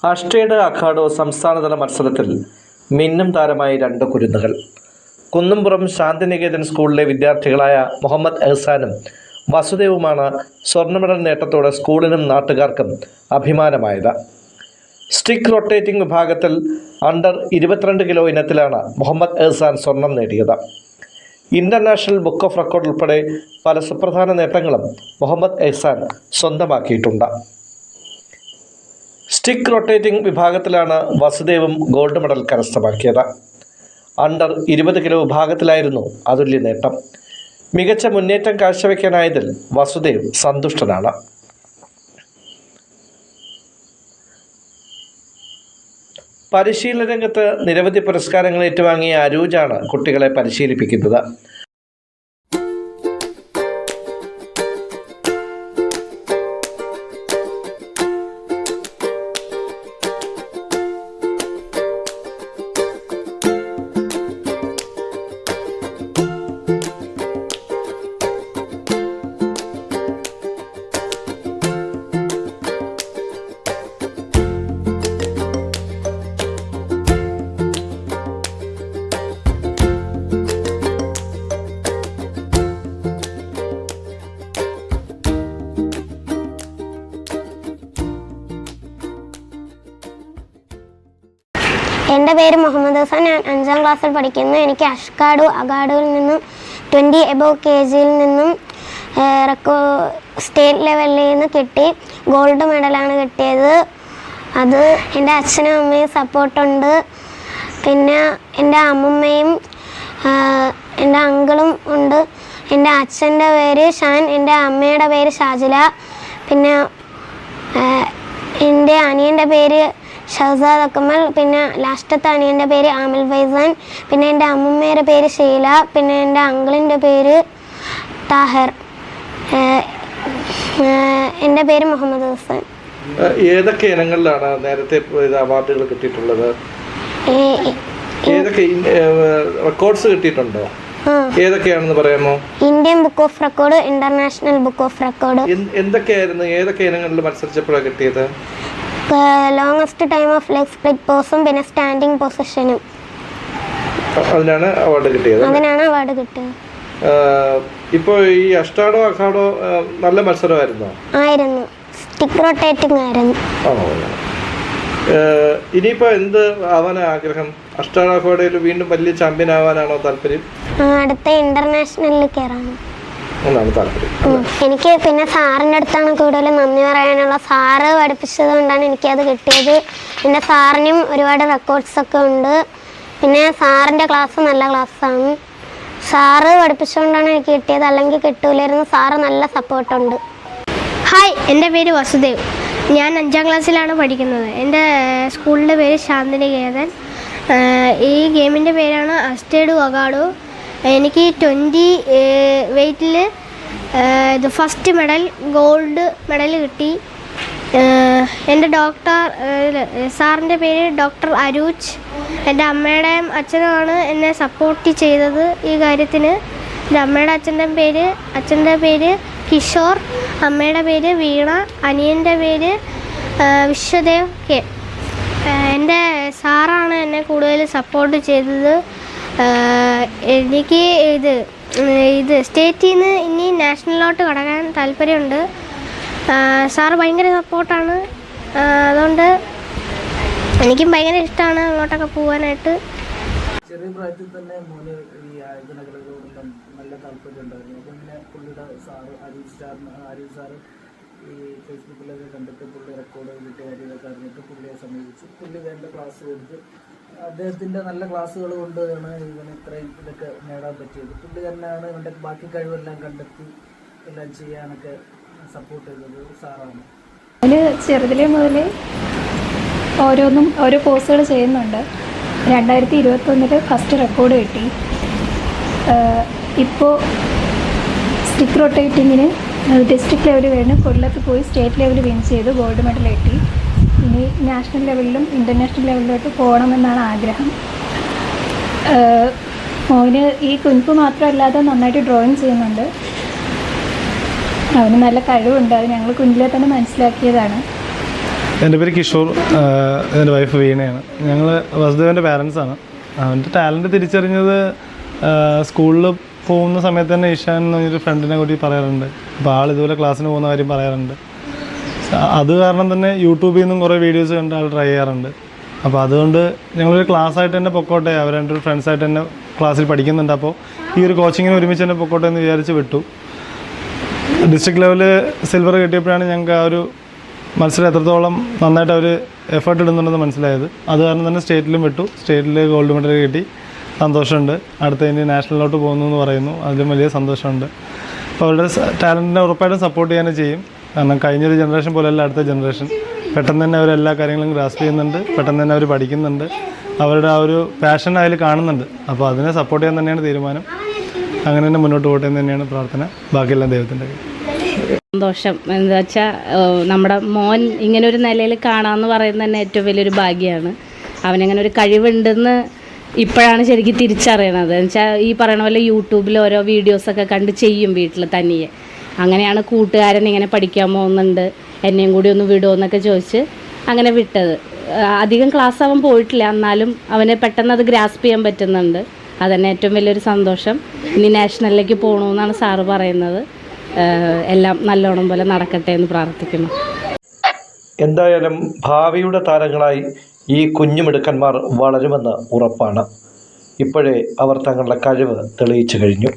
അഷ്ടേഡ് അഖാഡോ സംസ്ഥാനതല മത്സരത്തിൽ മിന്നും താരമായി രണ്ട് കുരുന്നുകൾ. കുന്നുംപുറം ശാന്തിനികേതൻ സ്കൂളിലെ വിദ്യാർത്ഥികളായ മുഹമ്മദ് എഹ്സാനും വസുദേവുമാണ് സ്വർണ്ണ മെഡൽ നേട്ടത്തോടെ സ്കൂളിനും നാട്ടുകാർക്കും അഭിമാനമായത്. സ്റ്റിക്ക് റൊട്ടേറ്റിംഗ് വിഭാഗത്തിൽ അണ്ടർ 22 കിലോ ഇനത്തിലാണ് മുഹമ്മദ് എഹ്സാൻ സ്വർണം നേടിയത്. ഇന്റർനാഷണൽ ബുക്ക് ഓഫ് റെക്കോർഡ് ഉൾപ്പെടെ പല സുപ്രധാന നേട്ടങ്ങളും മുഹമ്മദ് എഹ്സാൻ സ്വന്തമാക്കിയിട്ടുണ്ട്. സ്റ്റിക്ക് റൊട്ടേറ്റിംഗ് വിഭാഗത്തിലാണ് വസുദേവും ഗോൾഡ് മെഡൽ കരസ്ഥമാക്കിയത്. അണ്ടർ 20 കിലോ വിഭാഗത്തിലായിരുന്നു അതുല്യ നേട്ടം. മികച്ച മുന്നേറ്റം കാഴ്ചവെക്കാനായതിൽ വസുദേവ് സന്തുഷ്ടനാണ്. പരിശീലന രംഗത്ത് നിരവധി പുരസ്കാരങ്ങൾ ഏറ്റുവാങ്ങിയ അരൂജാണ് കുട്ടികളെ പരിശീലിപ്പിക്കുന്നത്. എൻ്റെ പേര് മുഹമ്മദ് ഹസൻ. ഞാൻ 5ാം ക്ലാസ്സിൽ പഠിക്കുന്നു. എനിക്ക് അഖാഡോയിൽ നിന്നും 20 എബോവ് kg നിന്നും സ്റ്റേറ്റ് ലെവലിൽ നിന്ന് കിട്ടി. ഗോൾഡ് മെഡലാണ് കിട്ടിയത്. അത് എൻ്റെ അച്ഛനും അമ്മയും സപ്പോർട്ടുണ്ട്. പിന്നെ എൻ്റെ അമ്മമ്മയും എൻ്റെ അങ്കിളും ഉണ്ട്. എൻ്റെ അച്ഛൻ്റെ പേര് ഷാൻ, എൻ്റെ അമ്മയുടെ പേര് ഷാജില, പിന്നെ എൻ്റെ അനിയൻ്റെ പേര് ഷഹസാദ് അക്മൽ, പിന്നെ ലാസ്റ്റത്തെ അനിയൻ്റെ പേര് ആമിൽ ഫൈസാൻ, പിന്നെ എൻ്റെ അമ്മമ്മയുടെ പേര് ഷീല, പിന്നെ എൻ്റെ അങ്കിളിൻ്റെ പേര് താഹിർ. എൻ്റെ പേര് മുഹമ്മദ് ഹസൻ. ഏതൊക്കെ ഇനങ്ങളിലാണ് നേരത്തെ അവാർഡുകൾ കിട്ടിയിട്ടുള്ളത്? ഏതൊക്കെ റെക്കോർഡ്സ് കിട്ടിയിട്ടുണ്ടോ? ഏതൊക്കെയാണെന്ന് പറയാമോ? Indian book of record, international book of record. എന്തൊക്കെയായിരുന്നു, ഏതൊക്കെ ഇനങ്ങളിൽ മത്സരിച്ചപ്പോഴാണ് കിട്ടിയത്? Longest time of leg split പോസും പിന്നെ സ്റ്റാൻഡിങ് പൊസിഷനും. അതിനാണ് അവാർഡ് കിട്ടിയത്. ഇപ്പോൾ ഈ അഷ്ടാഡോ അഖാഡോ നല്ല മത്സരമായിരുന്നു. സ്റ്റിക്ക് റൊട്ടേറ്റിംഗ് ആയിരുന്നു. ഇനിയിപ്പോ എന്ത് ആവാനാ ആഗ്രഹം? അഷ്ടാഡോ അഖാഡോയിൽ വീണ്ടും വലിയ ചാമ്പ്യൻ ആവാനാണോ താല്പര്യം? അടുത്ത ഇന്റർനാഷണലിൽ കയറാണ് താല്പര്യം. എനിക്ക് പിന്നെ സാറിൻ്റെ അടുത്താണ് കൂടുതൽ നന്ദി പറയാനുള്ള. സാറ് പഠിപ്പിച്ചത് കൊണ്ടാണ് എനിക്കത് കിട്ടിയത്. പിന്നെ സാറിനും ഒരുപാട് റെക്കോർഡ്സൊക്കെ ഉണ്ട്. പിന്നെ സാറിൻ്റെ ക്ലാസ് നല്ല ക്ലാസ്സാണ്. സാറ് പഠിപ്പിച്ചുകൊണ്ടാണ് എനിക്ക് കിട്ടിയത്, അല്ലെങ്കിൽ കിട്ടൂലായിരുന്നു. സാറ് നല്ല സപ്പോർട്ടുണ്ട്. ഹായ്, എൻ്റെ പേര് വസുദേവ്. ഞാൻ 5ാം ക്ലാസ്സിലാണ് പഠിക്കുന്നത്. എൻ്റെ സ്കൂളിൻ്റെ പേര് ശാന്തിനികേതൻ. ഈ ഗെയിമിൻ്റെ പേരാണ് അഷ്ടേഡ് അഖാഡോ. എനിക്ക് 20 വെയ്റ്റിൽ ഫസ്റ്റ് മെഡൽ, ഗോൾഡ് മെഡൽ കിട്ടി. എൻ്റെ സാറിൻ്റെ പേര് ഡോക്ടർ അരൂജ്. എൻ്റെ അമ്മയുടെയും അച്ഛനുമാണ് എന്നെ സപ്പോർട്ട് ചെയ്തത് ഈ കാര്യത്തിന്. എൻ്റെ അമ്മയുടെ അച്ഛൻ്റെ പേര് കിഷോർ, അമ്മയുടെ പേര് വീണ, അനിയൻ്റെ പേര് വിശ്വദേവ് കെ. എൻ്റെ സാറാണ് എന്നെ കൂടുതൽ സപ്പോർട്ട് ചെയ്തത്. എനിക്ക് ഇത് സ്റ്റേറ്റിൽ നിന്ന് ഇനി നാഷണലിലോട്ട് കടക്കാൻ താല്പര്യമുണ്ട്. സാറ് ഭയങ്കര സപ്പോർട്ടാണ്. അതുകൊണ്ട് എനിക്കും ഭയങ്കര ഇഷ്ടമാണ് അങ്ങോട്ടൊക്കെ പോകാനായിട്ട്. ചെറിയ പ്രായത്തിൽ തന്നെ മോന് ഈ ആയോധന കലകളോടെല്ലാം നല്ല താല്പര്യം ഉണ്ടായിരുന്നു. അപ്പം പിന്നെ പുള്ളിയുടെ സാറ് ആരിഫ് സാറ് ഈ ഫേസ്ബുക്കിലൊക്കെ കണ്ടിട്ട് പുള്ളി റെക്കോർഡ് ചെയ്തിട്ട് കാര്യങ്ങളൊക്കെ അറിഞ്ഞിട്ട് പുള്ളിയെ സമീപിച്ചു. പുള്ളി വേണ്ട ക്ലാസ് കൊടുത്ത് അദ്ദേഹത്തിൻ്റെ നല്ല ക്ലാസ്സുകൾ കൊണ്ടാണ് ഇവന് ഇത്രയും ഇതൊക്കെ നേടാൻ പറ്റിയത്. പുള്ളി തന്നെയാണ് ഇവൻ്റെ ബാക്കി കഴിവെല്ലാം കണ്ടെത്തി എല്ലാം ചെയ്യാനൊക്കെ സപ്പോർട്ട് ചെയ്തത് സാറാണ്. അവന് ചെറുതിലേ മുതൽ ഓരോ കോഴ്സുകൾ ചെയ്യുന്നുണ്ട്. 2021 ഫസ്റ്റ് റെക്കോർഡ് കിട്ടി. ഇപ്പോൾ സ്റ്റിക്ക് റൊട്ടേറ്റിങ്ങിന് ഡിസ്ട്രിക്ട് ലെവൽ കഴിഞ്ഞ് കൊല്ലത്ത് പോയി സ്റ്റേറ്റ് ലെവൽ വിൻ ചെയ്ത് ഗോൾഡ് മെഡൽ കിട്ടി. ഇനി നാഷണൽ ലെവലിലും ഇൻ്റർനാഷണൽ ലെവലിലോട്ട് പോകണമെന്നാണ് ആഗ്രഹം. മോന് ഈ കുൻഫു മാത്രമല്ലാതെ നന്നായിട്ട് ഡ്രോയിങ് ചെയ്യുന്നുണ്ട്. അവന് നല്ല കഴിവുണ്ട്. അത് ഞങ്ങൾ കുഞ്ഞിലെ തന്നെ മനസ്സിലാക്കിയതാണ്. എൻ്റെ പേര് കിഷോർ, എൻ്റെ വൈഫ് വീണയാണ്. ഞങ്ങൾ വസുദേവൻ്റെ പാരൻസാണ്. അവൻ്റെ ടാലൻറ്റ് തിരിച്ചറിഞ്ഞത് സ്കൂളിൽ പോകുന്ന സമയത്ത് തന്നെ ഇഷാൻ എന്ന് പറഞ്ഞൊരു ഫ്രണ്ടിനെ കൂടി പറയാറുണ്ട്. അപ്പോൾ ആൾ ഇതുപോലെ ക്ലാസ്സിന് പോകുന്ന കാര്യം പറയാറുണ്ട്. അത് കാരണം തന്നെ യൂട്യൂബിൽ നിന്നും കുറേ വീഡിയോസ് കണ്ട് ആൾ ട്രൈ ചെയ്യാറുണ്ട്. അപ്പോൾ അതുകൊണ്ട് ഞങ്ങളൊരു ക്ലാസ്സായിട്ട് തന്നെ പൊക്കോട്ടെ, അവർ എൻ്റെ ഒരു ഫ്രണ്ട്സായിട്ട് തന്നെ ക്ലാസ്സിൽ പഠിക്കുന്നുണ്ട്. അപ്പോൾ ഈ ഒരു കോച്ചിങ്ങിന് ഒരുമിച്ച് തന്നെ പൊക്കോട്ടെ എന്ന് വിചാരിച്ച് വിട്ടു. ഡിസ്ട്രിക്ട് ലെവല് സിൽവർ കിട്ടിയപ്പോഴാണ് ഞങ്ങൾക്ക് ആ ഒരു മത്സരം എത്രത്തോളം നന്നായിട്ട് അവർ എഫേർട്ട് ഇടുന്നുണ്ടെന്ന് മനസ്സിലായത്. അത് കാരണം തന്നെ സ്റ്റേറ്റിലും വിട്ടു. സ്റ്റേറ്റിൽ ഗോൾഡ് മെഡൽ കിട്ടി, സന്തോഷമുണ്ട്. അടുത്ത ഇനി നാഷണലിലോട്ട് പോകുന്നു എന്ന് പറയുന്നു, അതിലും വലിയ സന്തോഷമുണ്ട്. അപ്പോൾ അവരുടെ ടാലൻറ്റിനെ ഉറപ്പായിട്ടും സപ്പോർട്ട് ചെയ്യാനും ചെയ്യും. കാരണം കഴിഞ്ഞൊരു ജനറേഷൻ പോലെയല്ല അടുത്ത ജനറേഷൻ. പെട്ടെന്ന് തന്നെ അവരെല്ലാ കാര്യങ്ങളും ഗ്രാസ്പ് ചെയ്യുന്നുണ്ട്, പെട്ടെന്ന് തന്നെ അവർ പഠിക്കുന്നുണ്ട്, അവരുടെ ആ ഒരു പാഷൻ അതിൽ കാണുന്നുണ്ട്. അപ്പോൾ അതിനെ സപ്പോർട്ട് ചെയ്യാൻ തന്നെയാണ് തീരുമാനം. അങ്ങനെ തന്നെ മുന്നോട്ട് പോകട്ടെ എന്ന് തന്നെയാണ് പ്രാർത്ഥന. ബാക്കിയെല്ലാം ദൈവത്തിൻ്റെ കയ്യിൽ. സന്തോഷം എന്താ വെച്ചാൽ നമ്മുടെ മോൻ ഇങ്ങനെ ഒരു നിലയിൽ കാണാമെന്ന് പറയുന്നത് തന്നെ ഏറ്റവും വലിയൊരു ഭാഗ്യമാണ്. അവനങ്ങനെ ഒരു കഴിവുണ്ടെന്ന് ഇപ്പോഴാണ് ശരിക്കും തിരിച്ചറിയണത്. എന്ന് വെച്ചാൽ ഈ പറയണ പോലെ യൂട്യൂബിൽ ഓരോ വീഡിയോസൊക്കെ കണ്ട് ചെയ്യും വീട്ടിൽ തനിയെ. അങ്ങനെയാണ് കൂട്ടുകാരൻ ഇങ്ങനെ പഠിക്കാൻ പോകുന്നുണ്ട്, എന്നെയും കൂടി ഒന്ന് വിടുമോ എന്നൊക്കെ ചോദിച്ച് അങ്ങനെ വിട്ടത്. അധികം ക്ലാസ് അവൻ പോയിട്ടില്ല, എന്നാലും അവന് പെട്ടെന്ന് അത് ഗ്രാസ്പ് ചെയ്യാൻ പറ്റുന്നുണ്ട്. അതന്നെ ഏറ്റവും വലിയൊരു സന്തോഷം. ഇനി നാഷണലിലേക്ക് പോകണമെന്നാണ് സാറ് പറയുന്നത്. എല്ലാം നല്ലോണം പോലെ നടക്കട്ടെ എന്ന് പ്രാർത്ഥിക്കുന്നു. എന്തായാലും ഭാവിയുടെ താരങ്ങളായി ഈ കുഞ്ഞുമിടുക്കന്മാർ വളരുമെന്ന് ഉറപ്പാണ്. ഇപ്പോഴേ അവർ തങ്ങളുടെ കഴിവ് തെളിയിച്ചു കഴിഞ്ഞു.